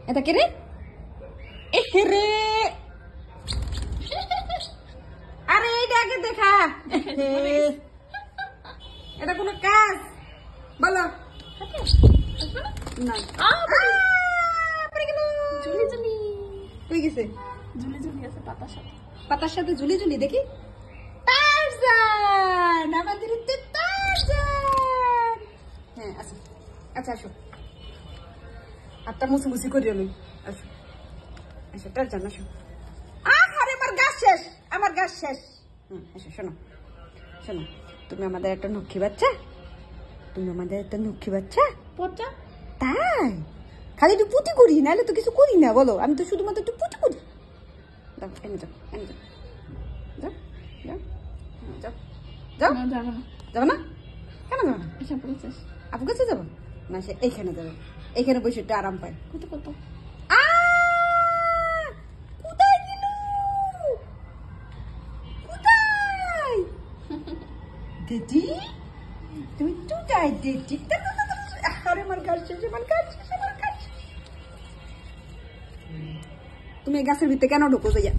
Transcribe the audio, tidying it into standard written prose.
এটা কে রে? রে আরে এইটা আগে দেখা। এটা কোনো কাজ বলো না? ঝুলি ঝুলি কই গেছে? ঝুলি ঝুলি আছে পাতার সাথে। পাতার সাথে ঝুলি ঝুলি দেখি। টারজান, আমাদের তো টারজান। হ্যাঁ আসো, আচ্ছা আসো, আটটা মুছি করি আমি। আসো আসো টারজান আসো। আরে আমার গাছ শেষ, আমার গাছ শেষ। আসো শোনো শোনো, তুমি আমাদের একটা লক্ষ্মী বাচ্চা, তুমি আমাদের একটা লক্ষ্মী বাচ্চা। পচা তাই খালি একটু পুঁতি করি, নাহলে তো কিছু করি না বলো। আমি তো শুধুমাত্র একটু পুঁতি করি। যাও এনে যাও, এনে যাও, যাও যাও যাও যাও। যাবো না, যাবো না? কেন যাবো না? এসব প্রসেস আপু কাছে যাবো না? সে এইখানে যাবে, এইখানে বসে একটু আরাম পায়। কত কত কোথায় গেল? কোথায় দিদি? তুমি কোথায় দিদি? আরে আমার গাছ শেষ, আমার গাছ শেষ, আমার গাছ শেষ। তুমি এই গাছের ভিতরে কেন ঢুকো যাইয়া?